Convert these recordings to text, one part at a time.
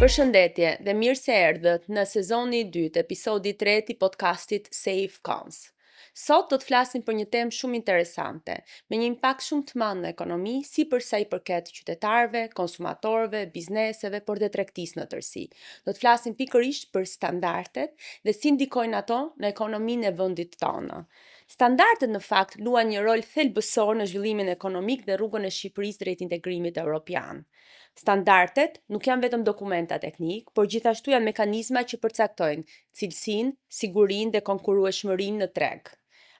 Përshëndetje dhe mirë se erdhët në sezoni 2, episodi 3 i podcastit Safe Cons. Sot do të flasim për një temë shumë interesante, me një impakt shumë të madh në ekonomi, si për sa i përket qytetarëve, konsumatorëve, bizneseve, por dhe tregtisë në tërësi. Do të flasim pikërisht për standardet dhe si ndikojnë ato në ekonominë e vendit tonë. Standardet në fakt luajnë një rol thelbësor në zhvillimin ekonomik dhe rrugën e Shqipërisë drejt integrimit evropian. Standardet nuk janë vetëm dokumenta teknik, por gjithashtu janë mekanizma që përcaktojnë cilësinë, sigurinë dhe konkurrueshmërinë në treg.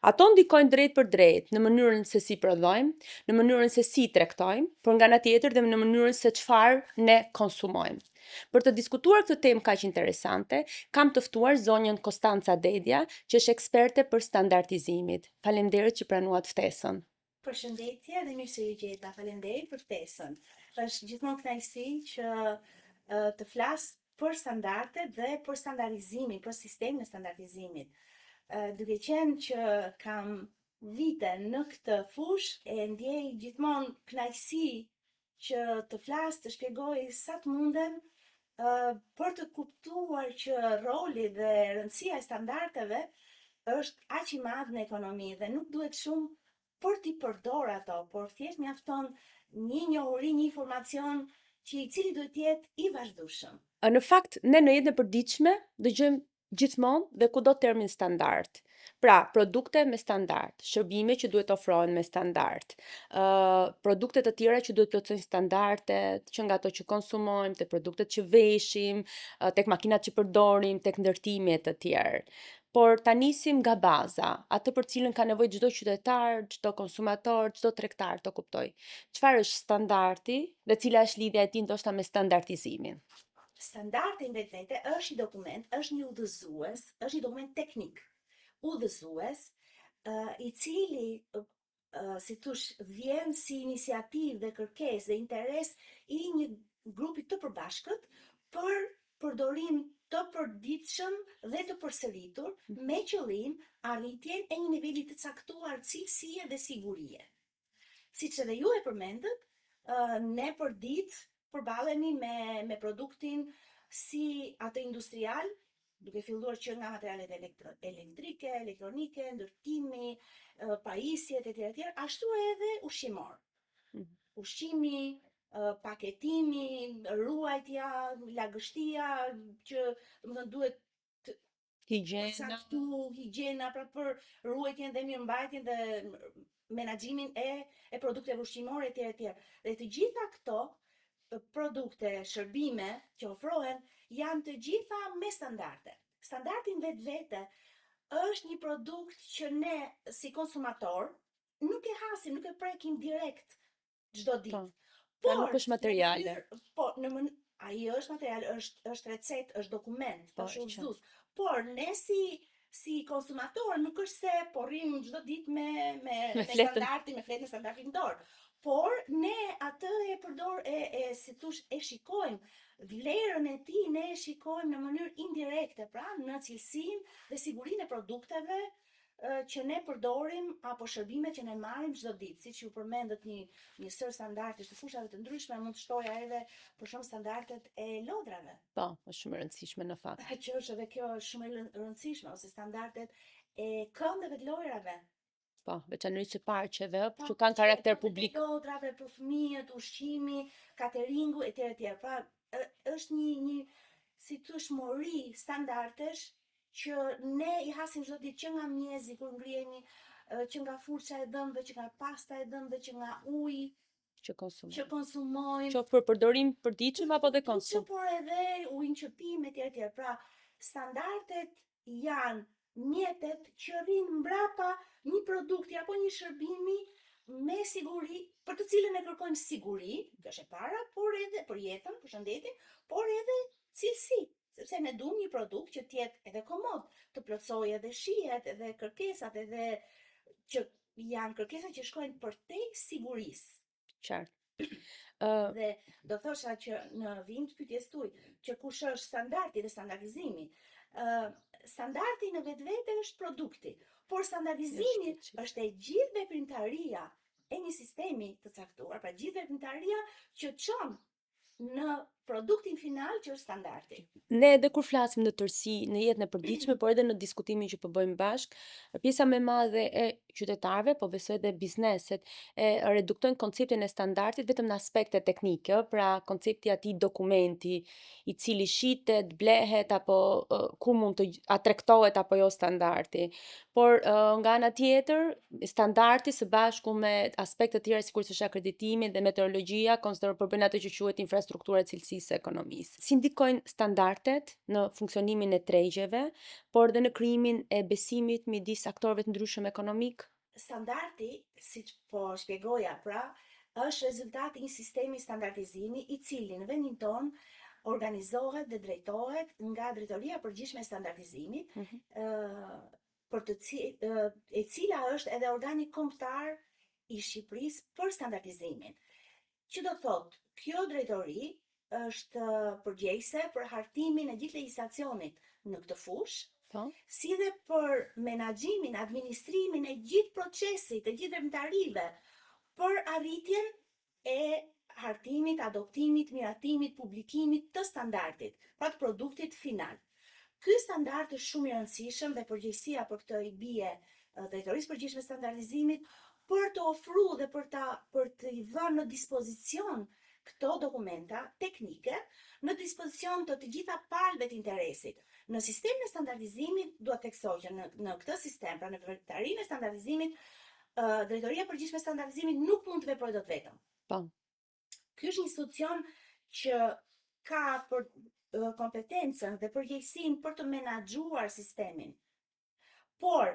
Ato ndikojnë drejt për drejt në mënyrën se si prodhojmë, në mënyrën se si tregtojmë, por nga ana tjetër dhe në mënyrën se çfarë ne konsumojmë. Për të diskutuar këtë temë kaq interesante, kam të ftuar zonjën Kostanca Dedja, që është eksperte për standardizimit. Faleminderit që pranuat ftesën. Përshëndetje dhe mirë se ju gjeta. Faleminderit për ftesën. Është gjithmonë kënaqësi që të flas për standardet dhe për standardizimin, për sistemin e standardizimit. Duke qenë që kam vite në këtë fushë e ndjej gjithmonë kënaqësi që të flas, të shpjegoj sa të mundem për të kuptuar që roli dhe rëndësia e standardeve është aq i madh në ekonomi dhe nuk duhet shumë për t'i përdor ato, por thjesht mjafton një njohuri, një informacion që i cili duhet të jetë i vazhdueshëm. Në fakt, ne në jetën e përditshme dëgjojmë gjithmonë dhe kudo termin standard. Pra, produkte me standard, shërbime që duhet ofrohen me standard, produkte të tjera që duhet plotësojnë standardet, që nga ato që konsumojmë, tek produktet që veshim, tek makinat që përdorim, tek ndërtimi e të tjerë. Por ta nisim nga baza, atë për cilën ka nevojë çdo qytetar, çdo konsumator, çdo tregtar të kuptojë. Çfarë është standardi dhe cila është lidhja e tij ndoshta me standardizimin? Standardi në vetvete është një dokument, është një udhëzues, është një dokument teknik, udhëzues, i cili si thosh vjen si iniciativë dhe kërkesë dhe interes i një grupi të përbashkët për përdorim të përditshëm dhe të përsëritur me qëllim arritjen e një niveli të caktuar cilësie dhe sigurie. Siç edhe ju e përmendët, ne për ditë përballemi me produktin si atë industrial, duke filluar që nga materialet elektrike, elektronike, ndërtimi, pajisjet e tjera, ashtu edhe ushqimor. Ushqimi, paketimi, ruajtja, lagështia, që domethënë duhet higjiena pra për ruajtjen dhe mirëmbajtjen dhe menaxhimin e produkteve ushqimore etj. Dhe të gjitha këto produkte, shërbime që ofrohen janë të gjitha me standarde. Standardi në vetvete është një produkt që ne si konsumator nuk e hasim, nuk e prekim direkt çdo ditë. Por nuk është materiale. Ai është material, është recetë, është dokument, është udhëzues. Por ne si konsumator nuk është se porrim çdo ditë me standardin, me fletën e standardit në dorë. Por ne atë e përdor si thosh e shikojmë vlerën e tij, ne e shikojmë në mënyrë indirekte, pra në cilësinë dhe sigurinë e produkteve që ne përdorim apo shërbimet që ne marrim çdo ditë, siç ju përmendët një sër standardesh të fushave të ndryshme, mund të shtoja edhe për shemb standardet e lodrave. Po, është shumë e rëndësishme në fakt. Që është edhe kjo shumë e rëndësishme, ose standardet e këmbëve të lojrave. Po, veçanërisht që parqeve, që kanë karakter publik. Lodrave për fëmijët, ushqimi, cateringu etj. Pra është një si thosh mori standardesh që ne i hasim çdo ditë, që nga mjezi kur ngrihemi, që nga furça e dhëmbëve, që nga pasta e dhëmbëve, që nga uji që konsumojmë. Qoftë për përdorim përditshëm apo dhe konsum. Por edhe ujin që pijmë etj. Pra standardet janë mjetet që rrinë mbrapa një produkti apo një shërbimi me siguri, për të cilën e kërkojmë siguri, kjo është e para, por edhe për jetën, për shëndetin, por edhe cilësi. Sepse ne duam një produkt që të jetë edhe komod, të plotësojë edhe shihet, edhe kërkesat, edhe që janë kërkesa që shkojnë përtej sigurisë. Qartë. Dhe do thosha që në vijim të pyetjes tuaj, që kush është standardi dhe standardizimi. Standardi në vetvete është produkti, por standardizimi është e gjithë veprimtaria e një sistemi të caktuar, pra gjithë veprimtaria që çon në produktin final që është standardi. Ne edhe kur flasim në tërësi, në jetën e përditshme, por edhe në diskutimin që po bëjmë bashk, pjesa më e madhe e qytetarëve, po besoj edhe bizneset, e reduktojnë konceptin e standardit vetëm në aspekte teknike, pra koncepti atij dokumenti, i cili shitet, blehet apo ku mund të a tregtohet apo jo standardi. Por nga ana tjetër, standardi së bashku me aspekte të tjera sikur është akreditimi dhe meteorologjia përbën atë që quhet infrastruktura e cilësisë së ekonomisë. Si ndikojnë standardet në funksionimin e tregjeve, por dhe në krijimin e besimit midis aktorëve të ndryshëm ekonomik? Standardi, siç po shpjegoja pra, është rezultati i një sistemi standardizimi i cili në vendin ton organizohet dhe drejtohet nga Drejtoria e Përgjithshme e Standardizimit, për e cila është edhe organi kombëtar i Shqipërisë për standardizimin. Që do thotë, kjo drejtori është përgjegjëse për hartimin e gjithë legjislacionit në këtë fushë, si dhe për menaxhimin, administrimin e gjithë procesit, të gjithë veprimtarive, për arritjen e hartimit, adoptimit, miratimit, publikimit të standardit, pra të produktit final. Ky standard është shumë i rëndësishëm dhe përgjegjësia për këtë i bie Drejtorisë Përgjithshme Standardizimit për të ofruar dhe për të i dhënë në dispozicion këto dokumenta teknike në dispozicion të gjitha palëve të interesit. Në sistemin e standardizimit duhet theksoj që në këtë sistem, pra në veprimtarinë e standardizimit, Drejtoria e Përgjithshme e Standardizimit nuk mund të veprojë dot vetëm. Po. Ky është një institucion që ka për kompetencën dhe përgjegjësinë për të menaxhuar sistemin. Por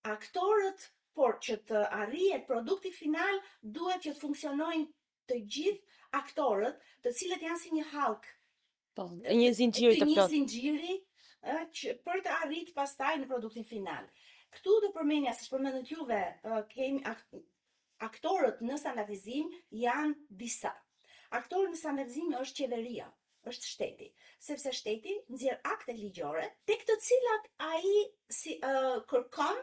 aktorët, që të arrihet produkti final, duhet që të funksionojnë të gjithë aktorët, të cilët janë si një halk. Po, një zinxhir të plot. Një zinxhiri që për të arritur pastaj në produktin final. Këtu do përmenja, siç përmendët juve, kemi aktorët në standardizim janë disa. Aktorët në standardizim është qeveria, është shteti, sepse shteti nxjerr akte ligjore tek të cilat ai kërkon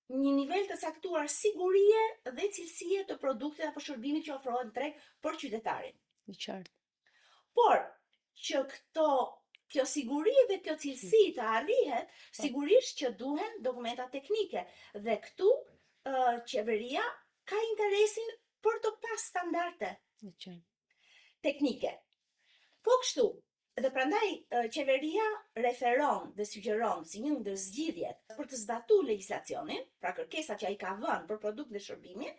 një nivel të caktuar sigurie dhe cilësie të produktit apo shërbimit që ofrohet në treg për qytetarin. Në qartë. Por që kjo siguri dhe kjo cilësi të arrihet, sigurisht që duhen dokumenta teknike. Dhe këtu qeveria ka interesin për të pas standarde teknike. Po kështu, dhe prandaj qeveria referon dhe sugjeron si një ndër zgjidhjet për të zbatuar legjislacionin, pra kërkesat që ai ka vënë për produkt dhe shërbimin,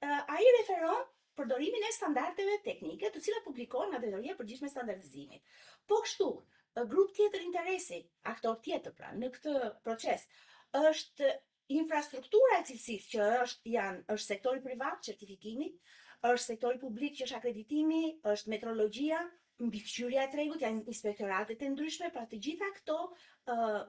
ai referon përdorimin e standardeve teknike, të cilat publikohen nga Drejtoria e Përgjithshme e Standardizimit. Po kështu, grup tjetër interesi, aktor tjetër pra në këtë proces, është infrastruktura e cilësisë që është sektori privat, certifikimi, është sektori publik që është akreditimi, është metrologjia, mbikëqyrja e tregut, janë inspektoratet e ndryshme, pra të gjitha këto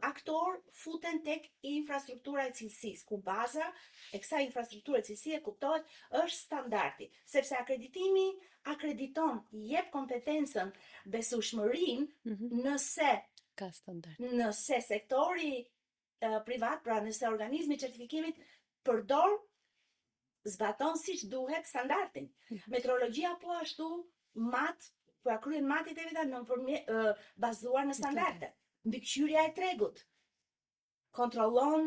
aktor futen tek infrastruktura e cilësisë, ku baza e kësaj infrastrukture e cilësie kuptohet është standardi, sepse akreditimi akrediton, jep kompetencën, besueshmërinë nëse ka standard. Nëse sektori privat, pra nëse organizmi i certifikimit përdor, zbaton siç duhet standardin. Metrologjia po ashtu kryen matit e veta bazuar në standarde. Mbikëqyrja e tregut kontrollon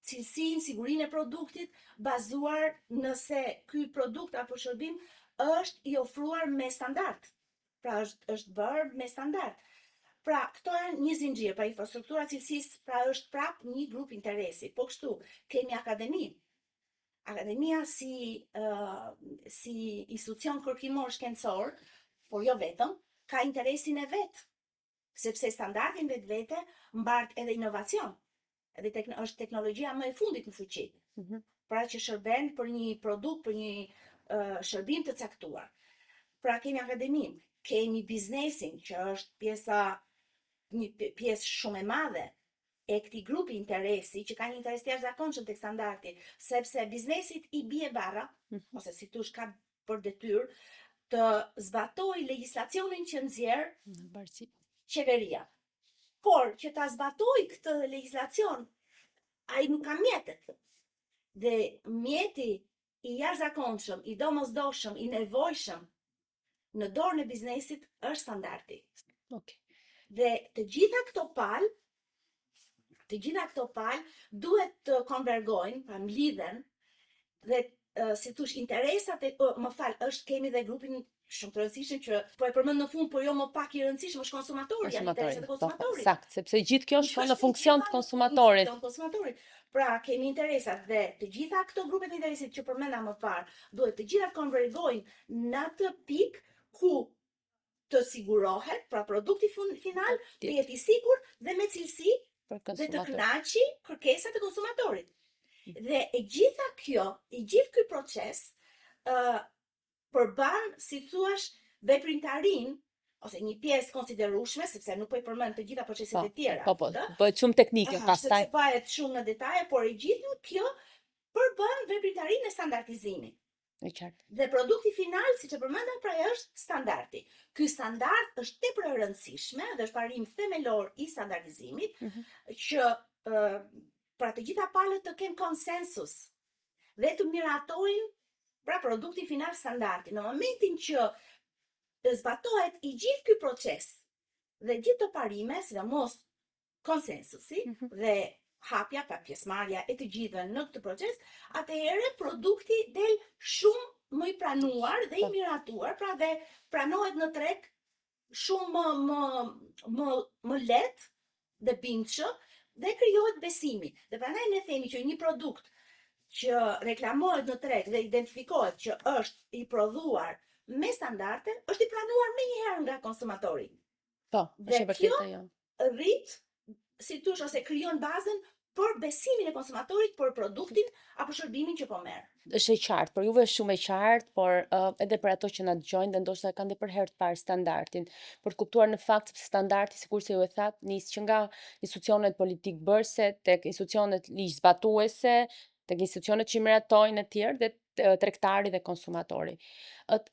cilësinë, sigurinë e produktit, bazuar nëse ky produkt apo shërbim është i ofruar me standard. Pra është bërë me standard. Pra këto janë një zinxhir, pra infrastruktura e cilësisë, pra është prap një grup interesi. Po kështu, kemi akademi. Akademia si institucion kërkimor shkencor, por jo vetëm, ka interesin e vet, sepse standardin vetvete mbart edhe inovacion. Edhe është teknologjia më e fundit në fuqi. Pra që shërben për një produkt, për një shërbim të caktuar. Pra kemi akademin, kemi biznesin, që është një pjesë shumë e madhe e këtij grupi interesi, që ka një interes të jashtëzakonshëm tek standardi, sepse biznesit i bie barra, ose si thosh ka për detyrë të zbatojë legjislacionin që nxjerr qeveria. Por që ta zbatojë këtë legjislacion, ai nuk ka mjetet. Dhe mjeti i jashtëzakonshëm, i domosdoshëm, i nevojshëm në dorën e biznesit është standardi. Okay. Dhe të gjitha këto palë duhet të konvergojnë, pra mlidhen dhe si thosh interesat kemi dhe grupin shumë të rëndësishëm që po e përmend në fund, por jo më pak i rëndësishëm është konsumatori, janë interesat e konsumatorit. Sakt, sepse gjithë kjo shkon në funksion të konsumatorit. Pra kemi interesat dhe të gjitha këto grupet e interesit që përmenda më parë, duhet të gjitha konvergojnë në atë pikë ku të sigurohet, pra produkti final të jetë i sigurt dhe me cilësi dhe të kënaqë kërkesat e konsumatorit. Dhe e gjithë ky proces përban, si thuash, veprimtarin ose një pjesë konsiderueshme, sepse nuk po i përmend të gjitha proceset e tjera. Bëhet shumë teknike pastaj. Sepse bëhet shumë në detaje, por e gjithë kjo përban veprimtarin e standardizimit. Dhe produkti final, siç e përmenda, pra është standardi. Ky standard është tepër e rëndësishme dhe është parim themelor i standardizimit, që pra të gjitha palët të kenë konsensus dhe të miratojnë pra produkti final standardi. Në momentin që zbatohet i gjithë ky proces dhe gjithë të parime, sidomos konsensusi dhe hapja, pra pjesëmarrja e të gjithëve në këtë proces, atëherë produkti del shumë më i pranuar dhe i miratuar, pra dhe pranohet në treg shumë më lehtë dhe bindshëm dhe krijohet besimi. Dhe prandaj ne themi që një produkt që reklamohet në treg dhe identifikohet që është i prodhuar me standarde, është i pranuar menjëherë nga konsumatori. Është e vërtetë jo. Rrit, si thosh, ose krijon bazën për besimin e konsumatorit për produktin apo shërbimin që po merr. Është e qartë, për juve është shumë e qartë, por edhe për ato që na dëgjojnë dhe ndoshta kanë dhe për herë të parë standardin, për të kuptuar në fakt se standardi, sikurse ju e thatë, nis që nga institucionet politik bërëse, tek institucionet ligjzbatuese, tek institucionet që miratojnë e tjerë dhe tregtari dhe konsumatori.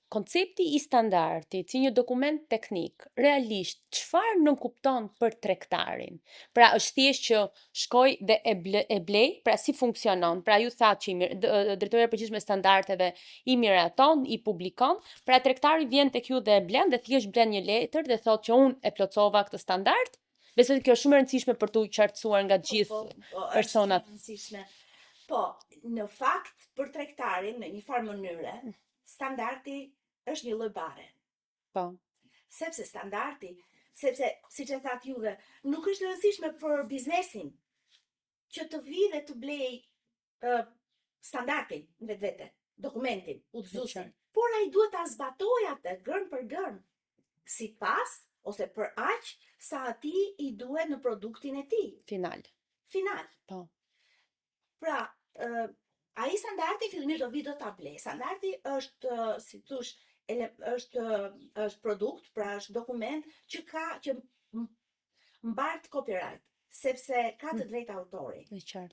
Koncepti i standardit si një dokument teknik, realisht çfarë nënkupton për tregtarin? Pra është thjesht që shkoj dhe e blej, pra si funksionon? Pra ju thatë që drejtoria e përgjithshme e standardeve i miraton, i publikon, pra tregtari vjen tek ju dhe e blen dhe thjesht blen një letër dhe thotë që unë e plotësova këtë standard. Besoj kjo është shumë e rëndësishme për t'u qartësuar nga gjithë personat. Po, në fakt, për tregtarin, në një farë mënyre, standardi është një lloj bare. Po. Sepse standardi, siç e thatë juve, nuk është rëndësishme për biznesin që të vi dhe të blej standardin vetvete, dokumentin, udhëzuesin. Por ai duhet ta zbatojë atë gërm për gërm, sipas ose për aq sa atij i duhet në produktin e tij. Final. Po. Pra, ai standardi fillimisht do vi do ta blej. Standardi është, si thosh, është produkt, pra është dokument që mbart copyright, sepse ka të drejtë autori.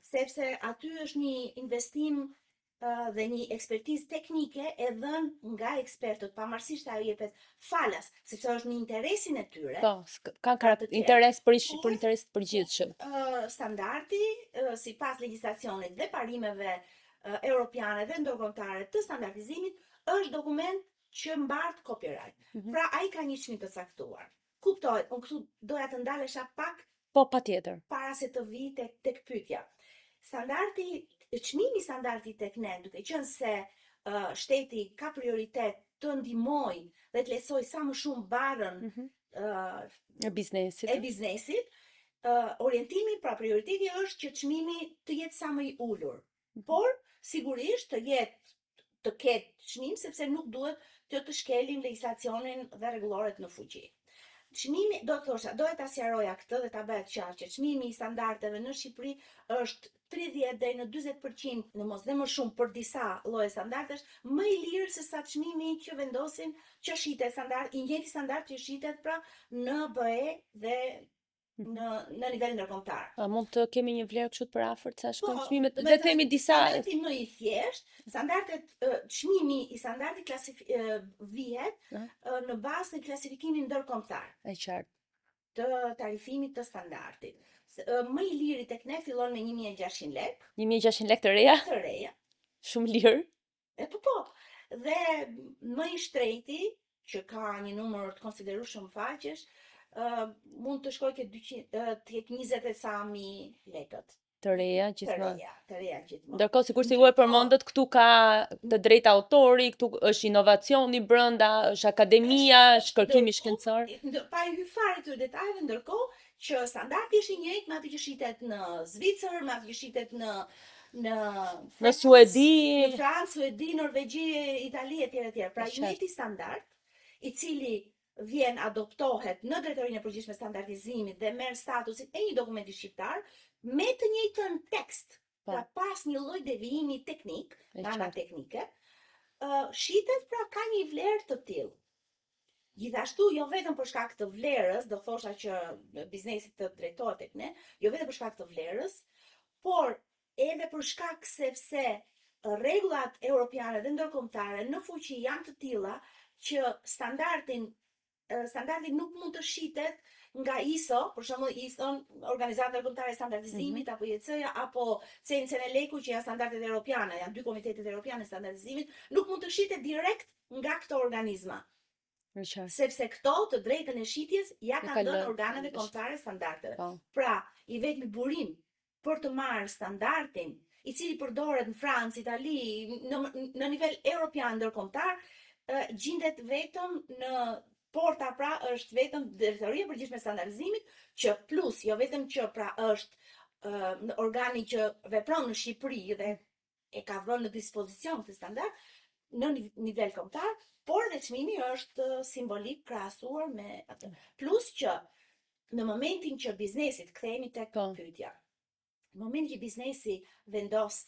Sepse aty është një investim dhe një ekspertizë teknike e dhënë nga ekspertët, pavarësisht se ajo jepet falas, sepse është në interesin e tyre. Po, kanë interes për interes të përgjithshëm. Standardi, sipas legjislacionit dhe parimeve europiane dhe ndërkombëtare të standardizimit, është dokument që mbart copyright. Pra ai ka një çmim të caktuar. Kuptohet, unë këtu doja të ndalesha pak. Po, patjetër. Para se të vi tek pyetja. Çmimi i standardit tek ne, duke qenë se shteti ka prioritet të ndihmojë dhe të lehtësojë sa më shumë barrën e biznesit, orientimi, pra prioriteti është që çmimi të jetë sa më i ulur. Por sigurisht të ketë çmim, sepse nuk duhet të shkelim legjislacionin dhe rregulloret në fuqi. Çmimi, doja ta sqaroja këtë dhe ta bëhet qartë që çmimi i standardeve në Shqipëri është 30 deri në 40%, në mos dhe më shumë për disa lloje standardesh, më i lirë se sa çmimi që vendosin që shitet standard, i njëjti standard që shitet pra në BE dhe në nivel ndërkombëtar. Mund të kemi një vlerë kështu për afërt sa shkojnë çmimet, le të themi disa më i thjesht, çmimi i standardit vihet në bazë të klasifikimit ndërkombëtar. E qartë. Të tarifimit të standardit. Më i liri tek ne fillon me 1.600 lekë. 1.600 lekë të reja? Të reja. Shumë lirë. Po. Dhe më i shtrejti që ka një numër të konsiderueshëm faqesh, mund të shkojë ke 200 tek 20 e sa mijë lekët. Të reja Të gjithmonë. reja, të reja gjithmonë. Ndërkohë, sikur si ju e përmendët, këtu ka të drejta autori, këtu është inovacioni brenda, është akademia, është kërkimi shkencor. Pa i hyrë fare këtyre detajeve, ndërkohë që standardi është i njëjtë me atë që shitet në Zvicër, me atë që shitet në Suedi, në Francë, Suedi, Norvegji, Itali etj etj. Pra i njëjti standard, i cili vjen adoptohet në Drejtorinë e Përgjithshme e Standardizimit dhe merr statusin e një dokumenti shqiptar me të njëjtën tekst. Pra pas një lloj devijimi teknik, ana teknike, shitet pra ka një vlerë të tillë. Gjithashtu, jo vetëm për shkak të vlerës, do thosha që biznesi të drejtohet tek ne, jo vetëm për shkak të vlerës, por edhe për shkak sepse rregullat europiane dhe ndërkombëtare në fuqi janë të tilla që standardi nuk mund të shitet nga ISO, për shembull ISO, Organizata Ndërkombëtare e Standardizimit, apo IEC-ja, apo CNCNLEK-u, që janë standardet europiane, janë dy komitetet europiane e standardizimit, nuk mund të shitet direkt nga këto organizma. Sepse këto të drejtën e shitjes ja kanë dhënë organeve kombëtare standardeve. Pra, i vetmi burim për të marrë standardin, i cili përdoret në Francë, Itali, në nivel europian ndërkombëtar, gjendet vetëm në porta, pra është vetëm Drejtoria e Përgjithshme e Standardizimit, që plus jo vetëm që pra është organi që vepron në Shqipëri dhe e ka vënë në dispozicion këtë standard në nivel kombëtar, por dhe çmimi është simbolik krahasuar me atë. Plus që në momentin që biznesit, kthehemi tek pyetja. Në momentin që biznesi vendos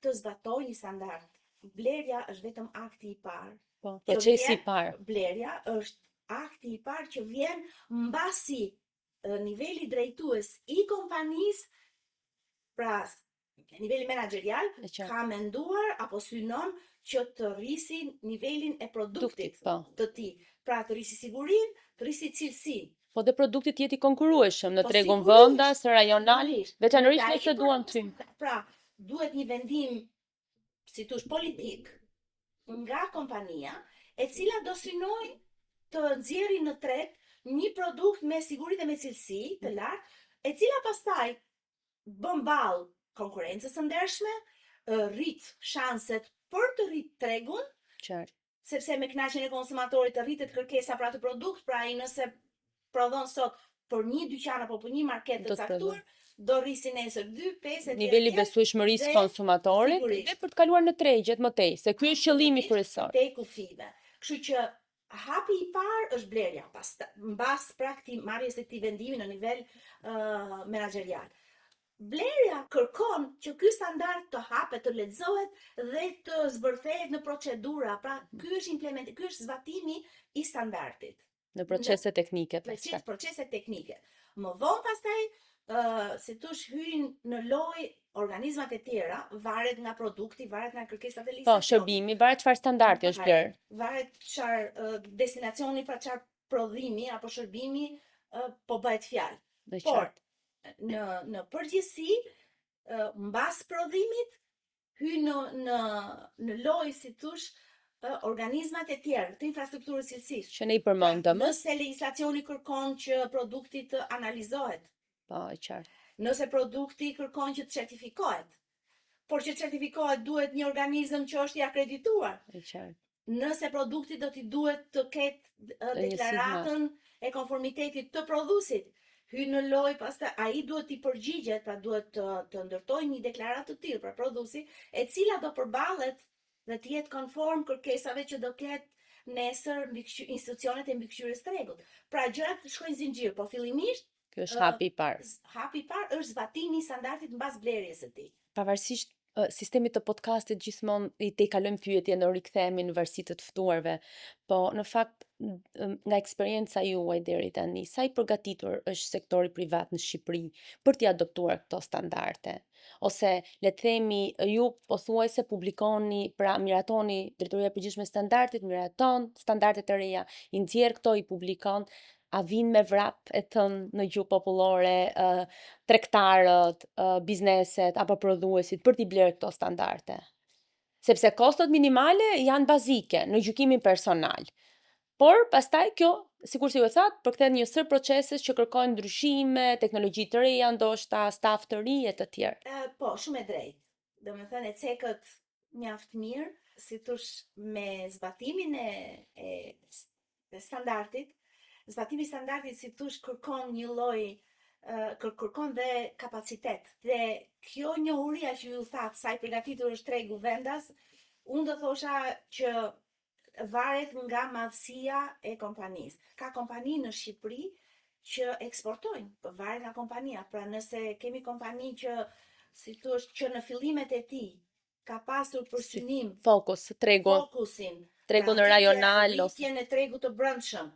të zbatojë një standard, blerja është vetëm akti i parë. Procesi i parë. Blerja është akti i parë që vjen mbasi niveli drejtues i kompanisë, pra niveli menaxherial, ka menduar apo synon që të rrisi nivelin e produktit të tij. Pra të rrisi sigurinë, të rrisi cilësinë. Po dhe produkti të jetë i konkurrueshëm në tregun vendas, rajonal, veçanërisht nëse duam ty. Pra, duhet një vendim, si thosh, politik nga kompania, e cila do synojë të nxjerrë në treg një produkt me siguri dhe me cilësi të lartë, e cila pastaj bën ballë konkurrencës së ndershme, rrit shanset për të rrit tregun, sepse me kënaqjen e konsumatorit të rritet kërkesa për atë produkt, pra ai nëse prodhon sot për një dyqan apo për një market të caktuar, do rrisi nesër 2, 5 niveli besueshmërisë konsumatorit dhe për të kaluar në tregjet më tej, se ky është qëllimi kryesor. Te kufive. Kështu që hapi i parë është blerja, mbas marrjes së këtij vendimi në nivel menaxherial. Blerja kërkon që ky standard të hapet, të lexohet dhe të zbërthehet në procedura. Pra, ky është zbatimi i standardit. Në procese teknike. Procese teknike. Më vonë pastaj, si thosh, hyjnë në lojë organizmat e tjera, varet nga produkti, varet nga kërkesat e licitacionit. Po, shërbimi, varet çfarë standardi është bler. Varet çfarë destinacioni, pra çfarë prodhimi apo shërbimi po bëhet fjalë. Por në përgjithësi, mbas prodhimit hyn në lojë, si thosh, organizmat e tjerë të infrastrukturës cilësisë. Që ne i përmendëm. Nëse legjislacioni kërkon që produkti të analizohet. Po, e qartë. Nëse produkti kërkon që të certifikohet. Por që certifikohet duhet një organizëm që është i akredituar. E qartë. Nëse produkti do t'i duhet të ketë deklaratën e konformitetit të prodhuesit, hyn në lojë, pastaj ai duhet t'i përgjigjet, pra duhet të ndërtojë një deklaratë të tillë për prodhuesi, e cila do përballet dhe të jetë konform kërkesave që do ketë nesër institucionet e mbikëqyrjes të rregullt. Pra gjërat shkojnë zinxhir, po fillimisht ky është hapi i parë. Hapi i parë është zbatimi i standardit mbas blerjes së tij. Pavarësisht sistemit të podcastit gjithmonë i te kalojmë pyetje në rikthehemi në varësi të ftuarve, po në fakt nga eksperjenca juaj deri tani, sa i përgatitur është sektori privat në Shqipëri për t'i adoptuar këto standarde? Ose le të themi ju pothuajse publikoni, pra miratoni Drejtoria e Përgjithshme e Standardit, miraton standardet e reja, i nxjerr këto, i publikon. A vinë me vrap e thënë në gjuhë popullore tregtarët, bizneset apo prodhuesit për t'i blerë këto standarde? Sepse kostot minimale janë bazike në gjykimin personal. Por pastaj kjo, sikur si ju e thatë, përkthehet një sër proceses që kërkojnë ndryshime, teknologji të reja, ndoshta staf të ri e të tjerë. Po, shumë e drejtë. Domethënë e cekët mjaft mirë, si thosh me zbatimin e standardit. Zbatimi i standardit si thosh kërkon një lloj kërkon dhe kapacitet. Dhe kjo njohuria që ju thatë sa i përgatitur është tregu vendas, unë do thosha që varet nga madhësia e kompanisë. Ka kompani në Shqipëri që eksportojnë, po varet nga kompania. Pra nëse kemi kompani që, si thua, që në fillimet e tij ka pasur për synim fokusin, tregun rajonal rritjen e tregut të brendshëm,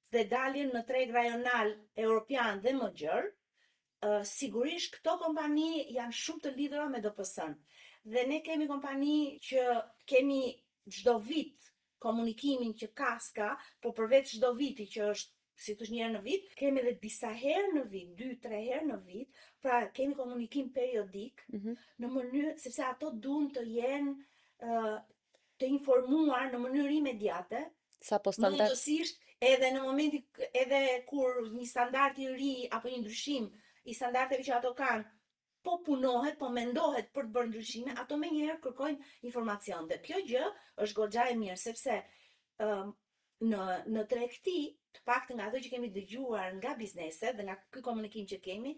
dhe daljen në treg rajonal europian dhe më gjerë, sigurisht këto kompani janë shumë të lidhura me DPS-n. Dhe ne kemi kompani që kemi çdo vit komunikimin që s'ka, po përveç çdo viti që është si thosh një herë në vit, kemi edhe disa herë në vit, 2-3 herë në vit, pra kemi komunikim periodik, në mënyrë sepse ato duan të jenë të informuar në mënyrë imediate, mundësisht edhe në momentin edhe kur një standard i ri apo një ndryshim i standardeve që ato kanë po punohet, po mendohet për të bërë ndryshime, ato menjëherë kërkojnë informacion. Dhe kjo gjë është goxha e mirë, sepse në tregti, të paktën nga ato që kemi dëgjuar nga bizneset dhe nga ky komunikim që kemi,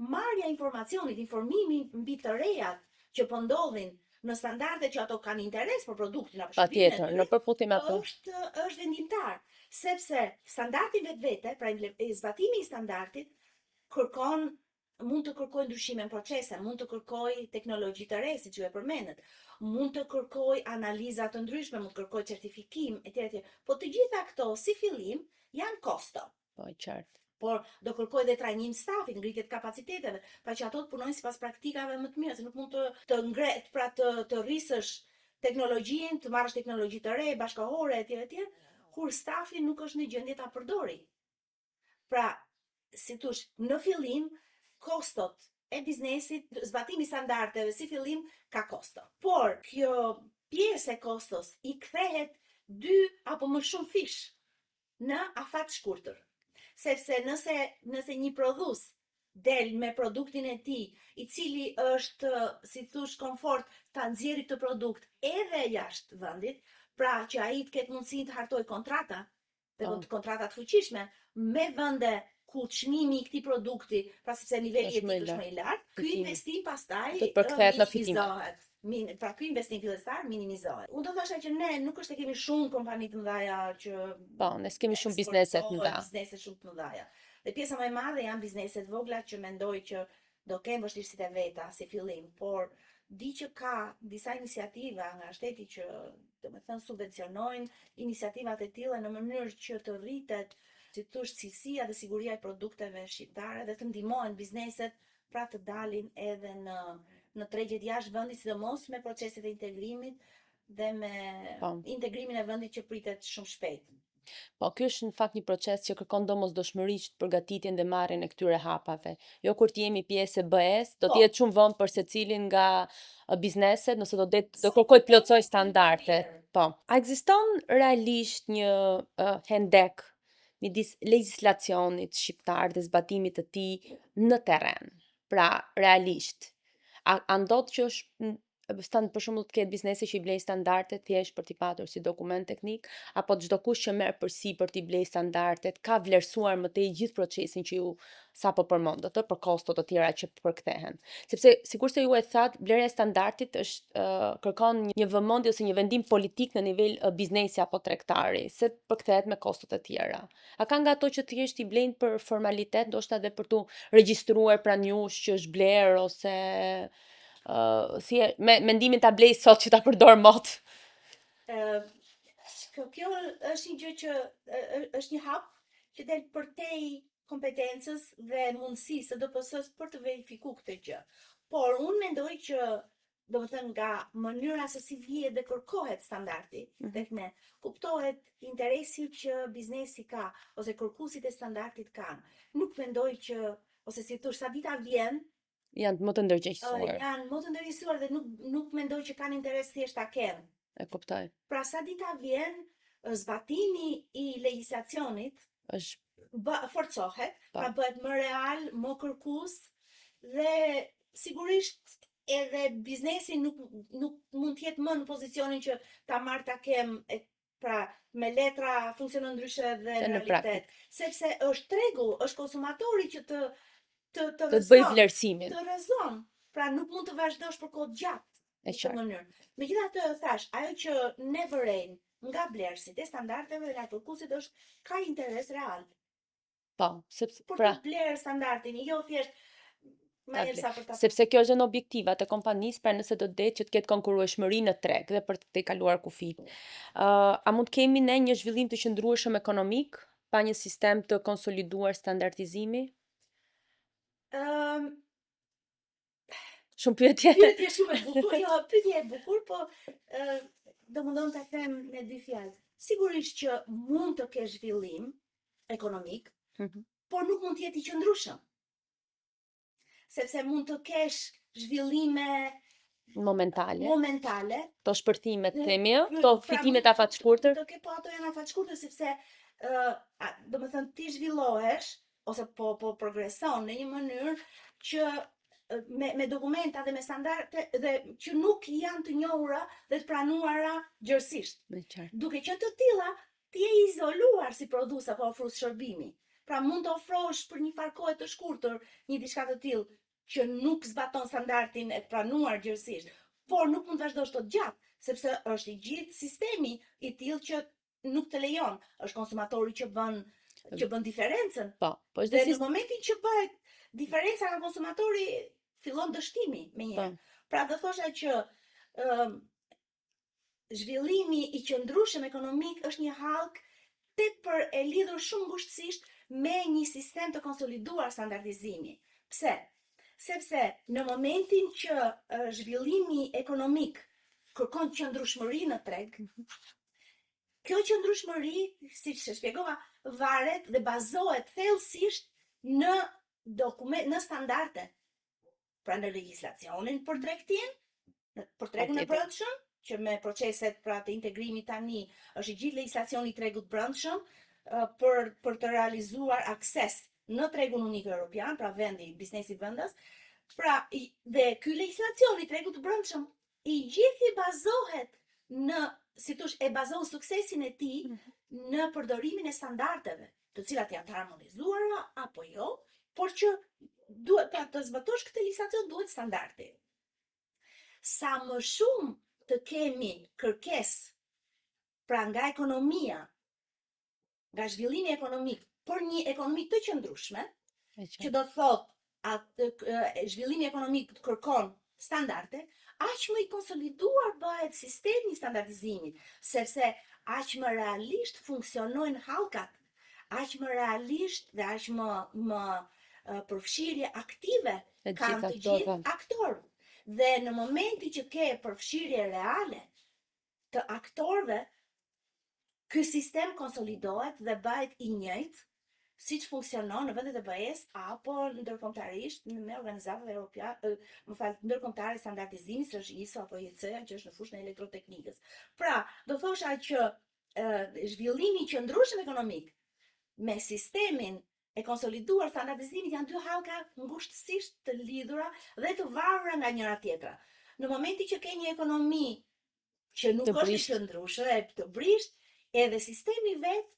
marrja e informacionit, informimi mbi të rejat që po ndodhin në standarde që ato kanë interes për produktin apo shërbimin, patjetër, në përputhje me është vendimtar, sepse standardi vetvete, pra zbatimi i standardit mund të kërkoj ndryshime në procese, mund të kërkoj teknologji të re, siç ju e përmendët, mund të kërkoj analiza të ndryshme, mund të kërkoj certifikim, etj. Po të gjitha këto si fillim janë kosto. Po, qartë. Por do kërkoj dhe trajnim stafit, ngritje të kapaciteteve, pa që ato të punojnë sipas praktikave më të mira, se nuk mund të ngret, pra të rrisësh teknologjinë, të marrësh teknologji të re, bashkëkohore, etj. Kur stafi nuk është në gjendje ta përdori. Pra, si thosh, në fillim kostot e biznesit, zbatimi i standardeve si fillim ka kosto. Por kjo pjesë e kostos i kthehet 2 apo më shumë fish në afat shkurtër. Sepse nëse një prodhues del me produktin e tij, i cili është, si thosh, komfort ta nxjerrë këtë produkt edhe jashtë vendit, pra që ai të ketë mundësinë të hartoj kontrata, dhe kontrata të fuqishme me vende ku çmimi i këtij produkti, pra sepse niveli etik është më i lartë, ky investim pastaj përkthehet në fitim. Pra ky investim fillestar minimizohet. Unë do thosha që ne nuk është se kemi shumë kompani të mëdha që ne kemi shumë biznese të mëdha. Biznese shumë të mëdha. Dhe pjesa më e madhe janë bizneset vogla që mendoj që do kenë vështirësitë e veta si fillim, por di që ka disa iniciativa nga shteti që domethënë subvencionojnë iniciativat e tilla në mënyrë që të rritet, si thosh, cilësia dhe siguria e produkteve shqiptare dhe të ndihmohen bizneset pra të dalin edhe në tregjet jashtë vendit, sidomos me proceset e integrimit dhe me integrimin e vendit që pritet shumë shpejt. Po, ky është në fakt një proces që kërkon domosdoshmërisht përgatitjen dhe marrjen e këtyre hapave. Jo kur të jemi pjesë e BE-s, do të jetë shumë vonë për secilin nga bizneset, nëse do kërkoj të plotësoj standardet. Po, a ekziston realisht një hendek midis legjislacionit shqiptar dhe zbatimit të tij në terren? Pra, realisht, a ndodh që është për shembull të ketë biznese që i blejnë standardet thjesht për t'i patur si dokument teknik, apo çdo kush që merr përsipër t'i blejë standardet ka vlerësuar më tej gjithë procesin që ju sapo përmendët, për kosto të tjera që përkthehen. Sepse sikurse ju e thatë, blerja e standardit është kërkon një vëmendje ose një vendim politik në nivel biznesi apo tregtari, se përkthehet me kosto të tjera. A ka nga ato që thjesht i blejnë për formalitet, ndoshta edhe për tu regjistruar pranë jush që është bler ose si me mendimin ta blej sot që ta përdor mot. Kjo është një gjë që është një hap që del përtej kompetencës dhe mundësisë së DPS-s për të verifikuar këtë gjë. Por unë mendoj që domethënë nga mënyra se si vjihet dhe kërkohet standardi tek ne, kuptohet interesi që biznesi ka ose kërkuesit e standardit kanë. Nuk mendoj që ose si thosh sa dita vjen janë më të ndërgjegjësuar. Janë më të ndërgjegjësuar dhe nuk mendoj që kanë interes thjesht ta kenë. E kuptoj. Pra sa dita vjen, zbatimi i legjislacionit është forcohet, po. pra bëhet më real, më kërkues dhe sigurisht edhe biznesi nuk mund të jetë më në pozicionin që ta marr ta kem pra me letra funksionon ndryshe dhe Dhe në në realitet, sepse është tregu, është konsumatori që të të bëj vlerësimin. të rrezon. Pra nuk mund të vazhdosh për kohë gjatë E në këtë qartë. mënyrë. Megjithatë thash, ajo që ne vërejnë nga blerësit e standardeve dhe nga kërkuesit është ka interes real. Po, sepse Për pra të blerë standardin, jo thjesht ta më ble. sa për ta. Sepse kjo është në objektivat e kompanisë, pra nëse do det që të ketë konkurrueshmëri në treg dhe për të kaluar kufit. A mund kemi ne një zhvillim të qëndrueshëm ekonomik pa një sistem të konsoliduar standardizimi? Shumë pyetje. Pyetje shumë e bukur, jo, pyetje e bukur, po domundon ta them me dy fjalë. Sigurisht që mund të kesh zhvillim ekonomik, por nuk mund të jetë i qëndrueshëm. Sepse mund të kesh zhvillime momentale, to shpërthimet themi, to fitimet afatshkurtër. Do ke po ato janë afatshkurtër sepse domethënë ti zhvillohesh ose po progreson në një mënyrë që me dokumenta dhe me standarde dhe që nuk janë të njohura dhe të pranuara gjërësisht. Duke qenë të tilla, ti je izoluar si prodhues apo ofrues shërbimi. Pra mund të ofrosh për një farë kohe të shkurtër një diçka të tillë që nuk zbaton standardin e pranuar gjërësisht, por nuk mund të vazhdosh të gjatë, sepse është i gjithë sistemi i tillë që nuk të lejon, është konsumatori që bën diferencën. Po, dhe në momentin që bëhet diferenca nga konsumatori, fillon dështimi menjëherë. Pra do thosha që zhvillimi i qëndrueshëm ekonomik është një hallk tepër e lidhur shumë ngushtësisht me një sistem të konsoliduar standardizimi. Pse? Sepse në momentin që zhvillimi ekonomik kërkon qëndrueshmëri në treg, kjo qëndrueshmëri, siç e shpjegova, varet dhe bazohet thellësisht në në standarde. Pra në legjislacionin për tregtin, për tregun e brendshëm, që me proceset pra të integrimit tani është i gjithë legjislacioni i tregut brendshëm për të realizuar akses në tregun unik evropian, pra vendi, biznesi vendas. Pra dhe ky legjislacion i tregut brendshëm i gjithë i bazohet në, si thosh, e bazon suksesin e tij në përdorimin e standardeve, të cilat janë të harmonizuara apo jo, por që duhet të zbatosh këtë legjislacion duhet standardi. Sa më shumë të kemi kërkesë pra nga ekonomia, nga zhvillimi ekonomik për një ekonomi të qëndrueshme, që do të thotë zhvillimi ekonomik kërkon standarde, aq më i konsoliduar bëhet sistemi i standardizimit, sepse aq më realisht funksionojnë hallkat, aq më realisht dhe aq më përfshirje aktive kanë të gjithë aktorë. Dhe në momenti që ke përfshirje reale të aktorëve, ky sistem konsolidohet dhe bëhet i njëjtë siç funksionon në vendet e BE-s apo ndërkombëtarisht me organizatat europiane, ndërkombëtare standardizimit, si është ISO apo IEC-ja, që është në fushën e elektroteknikës. Pra, do thosha që zhvillimi i qëndrueshëm ekonomik me sistemin e konsoliduar standardizimit janë dy hallka ngushtësisht të lidhura dhe të varura nga njëra tjetra. Në momentin që ke një ekonomi që nuk është i qëndrueshme, të brisht, edhe sistemi vet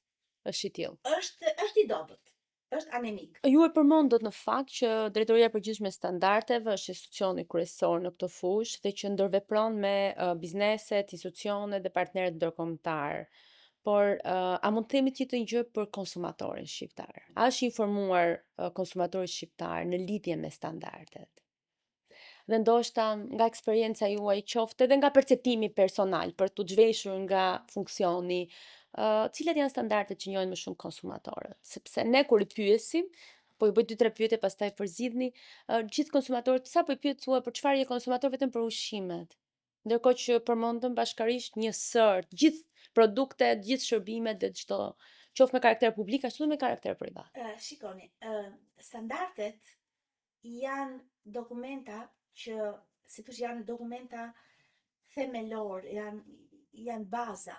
është i tillë. Është i dobët. Është anemik. Ju e përmendët në fakt që Drejtoria e Përgjithshme e Standardeve është institucioni kryesor në këtë fushë dhe që ndërvepron me bizneset, institucionet dhe partnerët ndërkombëtar. Por a mund të themi të një gjë për konsumatorin shqiptar? A është informuar konsumatori shqiptar në lidhje me standardet? Dhe ndoshta nga eksperienca juaj qoftë edhe nga perceptimi personal për të zhveshur nga funksioni, cilat janë standardet që njohin më shumë konsumatorët? Sepse ne kur i pyesim, po i bëj 2-3 pyetje pastaj përzidhni, gjithë konsumatorët sapo i pyet thua për çfarë je konsumator vetëm për ushqimet. Ndërkohë që përmendëm bashkarisht një gjithë produktet, gjithë shërbimet dhe çdo qoftë me karakter publik ashtu me karakter privat. Shikoni, standardet janë dokumenta që, si thosh, janë dokumenta themelor, janë baza.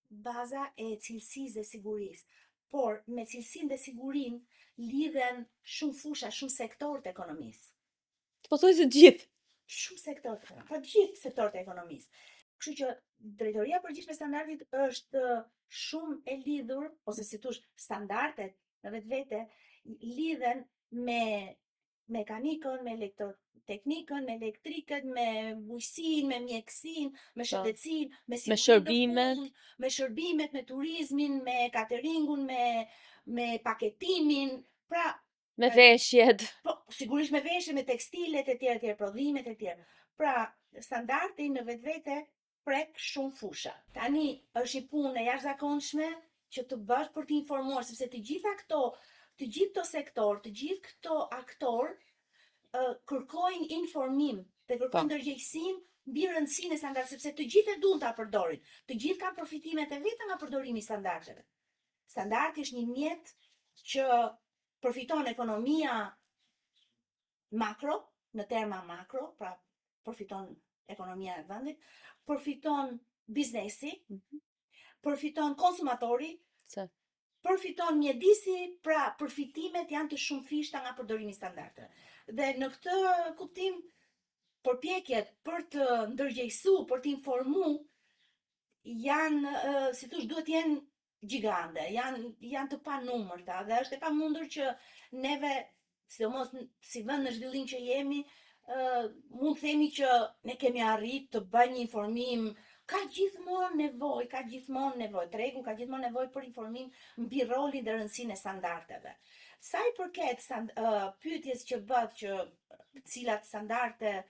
baza e cilësisë dhe sigurisë. Por me cilësinë dhe sigurinë lidhen shumë fusha, shumë sektorë të ekonomisë. Po thuaj se gjithë. Shumë sektorë, pra gjithë sektorët e ekonomisë. Kështu që drejtoria e përgjithshme e standardit është shumë e lidhur, ose si thosh, standardet në vetvete lidhen me mekanikën, me elektroteknikën, me elektrikën, me bujqësinë, me mjekësinë, me shëndetësinë, me Me sigurinë të shërbimet. punë, me shërbimet, me turizmin, me cateringun, me paketimin, pra Me veshjet. po, sigurisht me veshje, me tekstilet e tjera, prodhimet e tjera. Pra, standardi në vetvete prek shumë fusha. Tani është një punë e jashtëzakonshme që të bësh për të informuar, sepse të gjithë këto sektor, të gjithë këto aktor kërkojnë informim dhe kërkojnë ndërgjegjësinë mbi rëndësinë e standardit, sepse të gjithë e duan ta përdorin. Të gjithë kanë përfitimet e veta nga përdorimi i standardeve. Standardi është një mjet që përfiton ekonomia makro, në terma makro, pra përfiton ekonomia e vendit, përfiton biznesi, përfiton konsumatori, përfiton mjedisi, pra përfitimet janë të shumë fishta nga përdorimi i standardeve. Dhe në këtë kuptim, përpjekjet për të ndërgjegjësuar, për të informuar, janë, si thosh, duhet të jenë gjigande, janë të panumërta dhe është e pamundur që neve, sidomos si vend në zhvillim që jemi, mund të themi që ne kemi arrit të bëjmë një informim. Ka gjithmonë nevojë, tregu ka gjithmonë nevojë për informim mbi rolin dhe rëndësinë e standardeve. Sa i përket pyetjes që bëhet që cilat standarde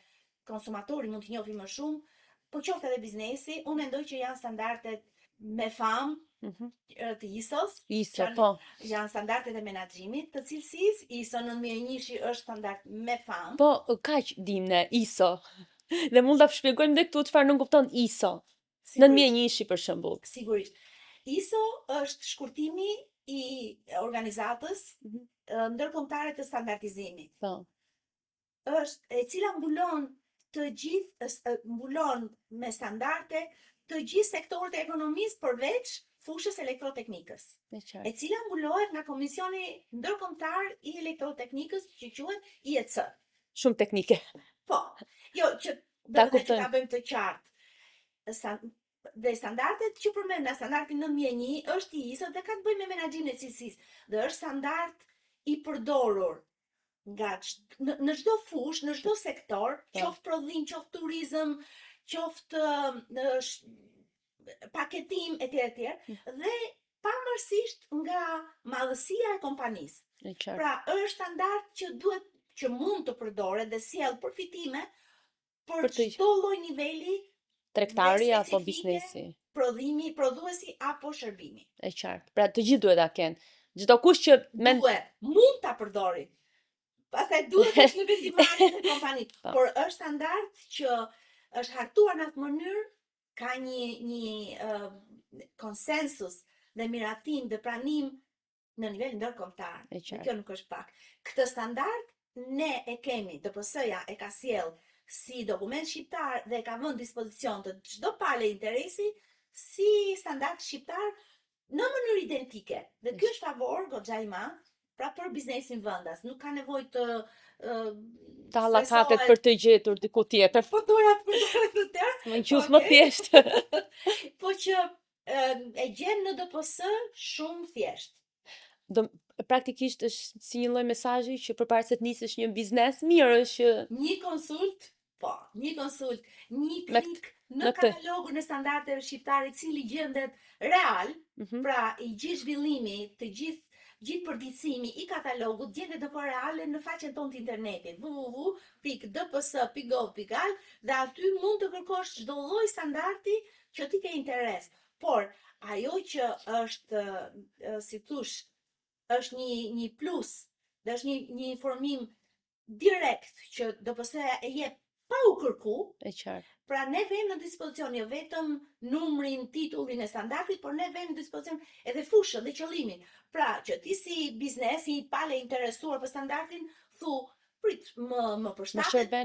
konsumatori mund të njohë më shumë, po qoftë edhe biznesi, unë mendoj që janë standardet me famë të ISO-s, po. janë standardet e menaxhimit të cilësisë. ISO 9001 është standard me famë. Po, kaq dim ne ISO. Dhe mund ta shpjegojmë edhe këtu çfarë nuk kupton ISO. 9001 për shembull. Sigurisht. ISO është shkurtimi i organizatës ndërkombëtare të standardizimit. Po. Është e cila mbulon me standarde të gjithë sektorët e ekonomisë përveç fushës elektroteknikës. E cila mbulohet nga Komisioni Ndërkombëtar i Elektroteknikës, që quhet IEC. Shumë teknike. Po. Jo, që ta bëjmë të qartë. Dhe standardet që përmenda, standardi 9001 është i ISO dhe ka të bëjë me menaxhimin e cilësisë. Dhe është standard i përdorur nga në çdo fushë, në çdo sektor, qoftë prodhim, qoftë turizëm, qoftë paketim etj. Dhe pavarësisht nga madhësia e kompanisë. Pra, është standard që mund të përdoret dhe sjell përfitime për çdo lloj niveli tregtari apo biznesi, prodhimi, prodhuesi apo shërbimi. E qartë. Pra të gjithë duhet ta kenë. Çdo kush që mund ta përdori. Pastaj duhet të është në vendimarrjen e kompanisë, por është standard që është hartuar në atë mënyrë, ka një konsensus dhe miratim dhe pranim në nivel ndërkombëtar. Dhe kjo nuk është pak. Këtë standard ne e kemi, ДПС-ja e ka sjell si dokument shqiptar dhe ka vënë dispozicion të çdo palë interesi si standard shqiptar në mënyrë identike. Dhe ky është favor goxha i madh, pra për biznesin vendas, nuk ka nevojë të hallakatet për të gjetur diku tjetër. Po doja të përdoroj këtë term. Më qus më thjesht. Po që e gjen në ДПС shumë thjesht. Praktikisht është si një lloj mesazhi që përpara se të nisësh një biznes, mirë është që një konsult, një klik në katalogun e standardeve shqiptare, i cili gjendet real, pra i gjithë zhvillimi, të gjithë përditësimi i katalogut gjendet në kohë reale në faqen tonë të internetit www.dps.gov.al dhe aty mund të kërkosh çdo lloj standardi që ti ke interes. Por ajo që është, si thosh, është një plus, dhe është një informim direkt që ДПС-ja e jep pa u kërku. E qartë. Pra ne vëmë në dispozicion jo vetëm numrin, titullin e standardit, por ne vëmë në dispozicion edhe fushën dhe qëllimin. Pra që ti si biznes, si palë interesuar për standardin, thu, prit, më përshtatet,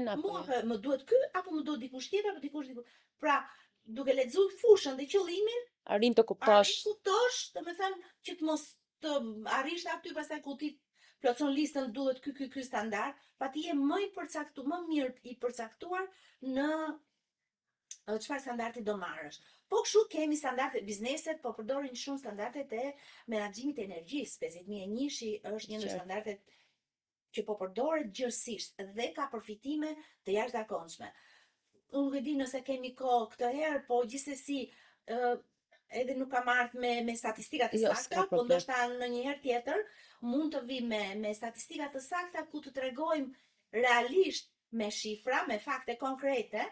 më duhet ky apo më duhet dikush tjetër apo dikush. Pra, duke lexuar fushën dhe qëllimin, Arrin të kuptosh. Kuptosh, domethënë që të mos të arrish aty pastaj ku ti plotson listën duhet ky standard, pa ti je më i përcaktuar, më mirë i përcaktuar në çfarë standardi do marrësh. Po kështu kemi standarde bizneset, po përdorin shumë standardet e menaxhimit të energjisë. 50001 është një ndër standardet që po përdoret gjithësisht dhe ka përfitime të jashtëzakonshme. Unë nuk e di nëse kemi kohë këtë herë, po gjithsesi edhe nuk kam ardhur me statistikat të sakta, po ndoshta në një herë tjetër mund të vi me statistikat të sakta ku të tregojmë realisht me shifra, me fakte konkrete,